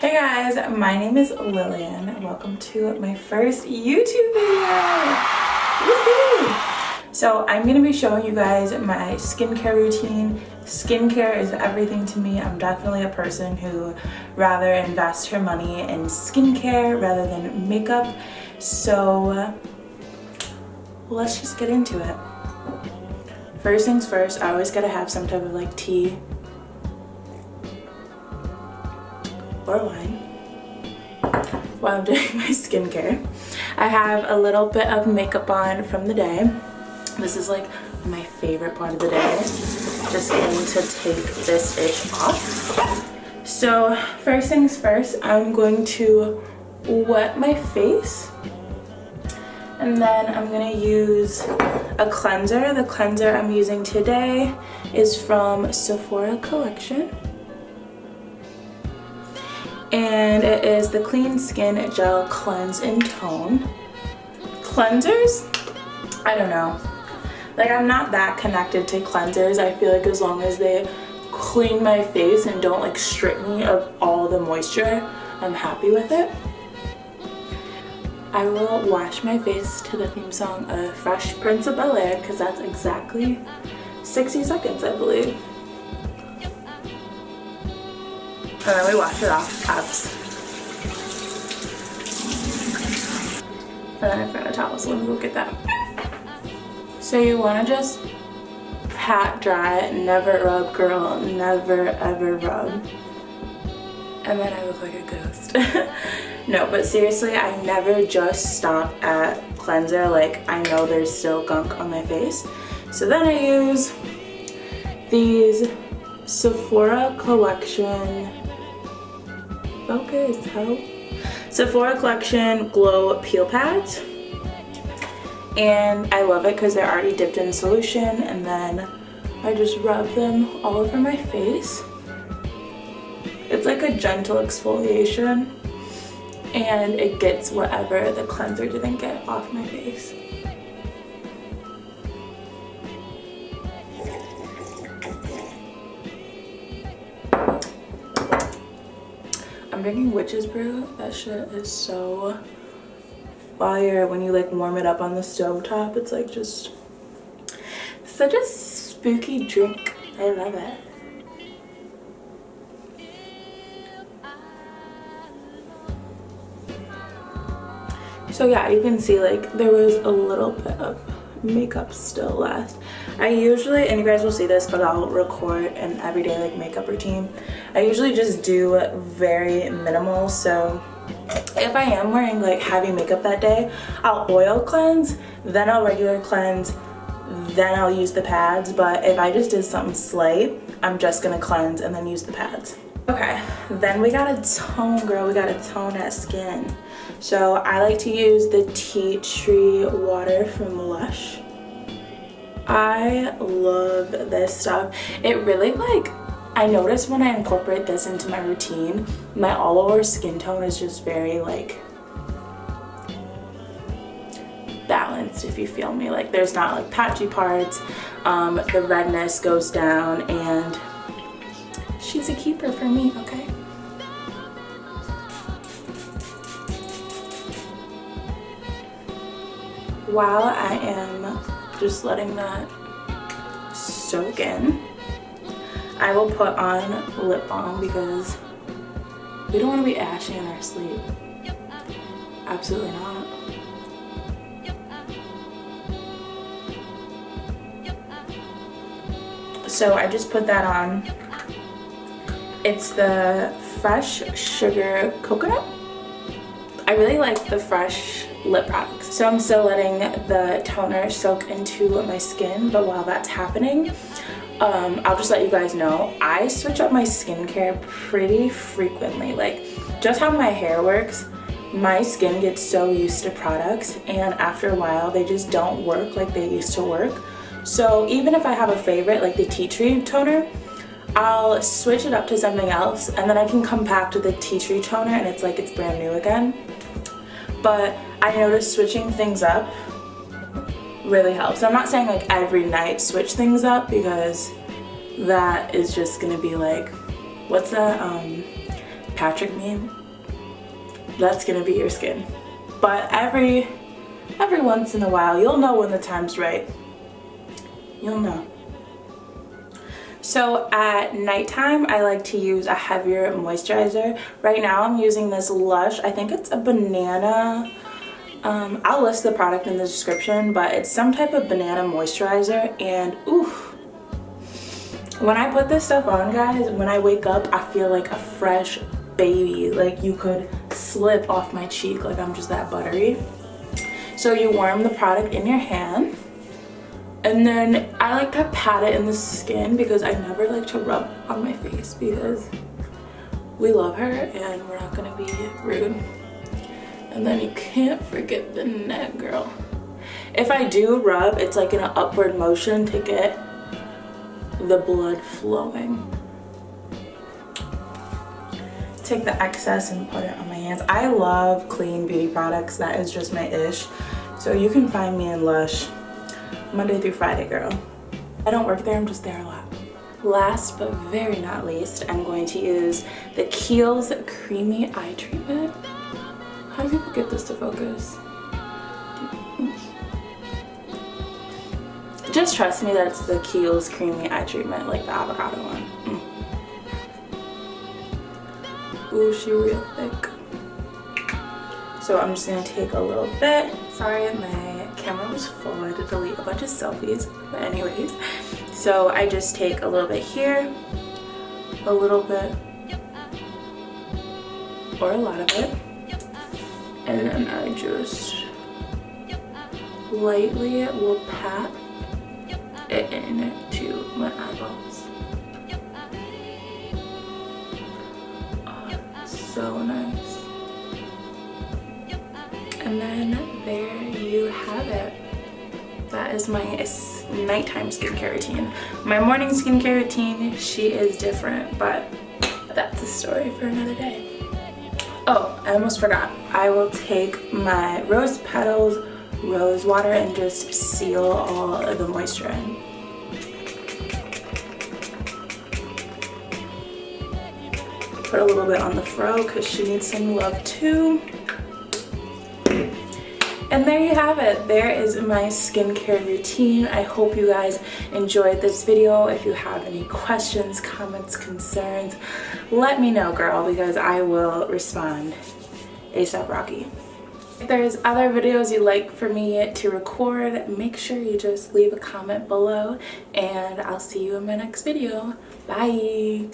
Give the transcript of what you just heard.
Hey guys, my name is Lillian. Welcome to my first YouTube video. Woohoo! So I'm going to be showing you guys my skincare routine. Skincare is everything to me. I'm definitely a person who rather invests her money in skincare rather than makeup. So let's just get into it. First things first, I always gotta have some type of like tea or wine while I'm doing my skincare. I have a little bit of makeup on from the day. This is like my favorite part of the day. Just getting to take this itch off. So first things first, I'm going to wet my face. And then I'm gonna use a cleanser. The cleanser I'm using today is from Sephora Collection. And it is the Clean Skin Gel Cleanse and Tone. Cleansers? I don't know. Like, I'm not that connected to cleansers. I feel like as long as they clean my face and don't like strip me of all the moisture, I'm happy with it. I will wash my face to the theme song of Fresh Prince of Bel-Air because that's exactly 60 seconds, I believe. And then we wash it off, abs. And then I found a towel, so let me go get that. So you want to just pat dry, never rub, girl, never ever rub. And then I look like a ghost. No, but seriously, I never just stop at cleanser. Like, I know there's still gunk on my face. So then I use these Sephora Collection, focus, help. Sephora Collection Glow Peel Pads. And I love it because they're already dipped in solution, and then I just rub them all over my face. It's like a gentle exfoliation, and it gets whatever the cleanser didn't get off my face. I'm drinking Witch's Brew. That shit is so fire. When you like warm it up on the stove top, it's like just such a spooky drink. I love it. So yeah, you can see like there was a little bit of makeup still left. I usually, and you guys will see this because I'll record an everyday like makeup routine, I usually just do very minimal. So if I am wearing like heavy makeup that day, I'll oil cleanse, then I'll regular cleanse, then I'll use the pads. But if I just did something slight, I'm just gonna cleanse and then use the pads. Okay, then we gotta tone, girl. We gotta tone that skin. So I like to use the tea tree water from Lush. I love this stuff. It really like, I notice when I incorporate this into my routine, my all over skin tone is just very like balanced, if you feel me. Like there's not like patchy parts, the redness goes down, and she's a keeper for me, okay? While I am just letting that soak in, I will put on lip balm because we don't want to be ashy in our sleep. Absolutely not. So I just put that on. It's the Fresh Sugar Coconut. I really like the Fresh lip products. So I'm still letting the toner soak into my skin, but while that's happening, I'll just let you guys know, I switch up my skincare pretty frequently. Like, just how my hair works, my skin gets so used to products, and after a while, they just don't work like they used to work. So even if I have a favorite, like the tea tree toner, I'll switch it up to something else, and then I can come back to the tea tree toner and it's like it's brand new again. But I noticed switching things up really helps. I'm not saying like every night switch things up, because that is just gonna be like, what's that Patrick meme? that's gonna be your skin. But every once in a while, you'll know when the time's right. You'll know. So at nighttime, I like to use a heavier moisturizer. Right now I'm using this Lush, I think it's a banana, I'll list the product in the description, but it's some type of banana moisturizer, and oof. When I put this stuff on, guys, when I wake up, I feel like a fresh baby. Like you could slip off my cheek, like I'm just that buttery. So you warm the product in your hand, and then I like to pat it in the skin because I never like to rub on my face because we love her and we're not gonna be rude. And then you can't forget the neck, girl. If I do rub, it's like in an upward motion to get the blood flowing. Take the excess and put it on my hands. I love clean beauty products. That is just my ish. So you can find me in Lush Monday through Friday, girl. I don't work there, I'm just there a lot. Last but very not least, I'm going to use the Kiehl's Creamy Eye Treatment. How do people get this to focus? Just trust me that it's the Kiehl's Creamy Eye Treatment, like the avocado one. Ooh, she real thick. So I'm just gonna take a little bit. Sorry, my camera was full. I had to delete a bunch of selfies. But anyways, so I just take a little bit here, a little bit, or a lot of it, and then I just lightly will pat it into my eyeballs. Oh, so nice. And then there you have it. That is my nighttime skincare routine. My morning skincare routine, she is different, but that's a story for another day. Oh, I almost forgot. I will take my rose petals, rose water, and just seal all of the moisture in. Put a little bit on the fro because she needs some love too. And there you have it. There is my skincare routine. I hope you guys enjoyed this video. If you have any questions, comments, concerns, let me know, girl, because I will respond ASAP Rocky. If there's other videos you'd like for me to record, make sure you just leave a comment below, and I'll see you in my next video. Bye.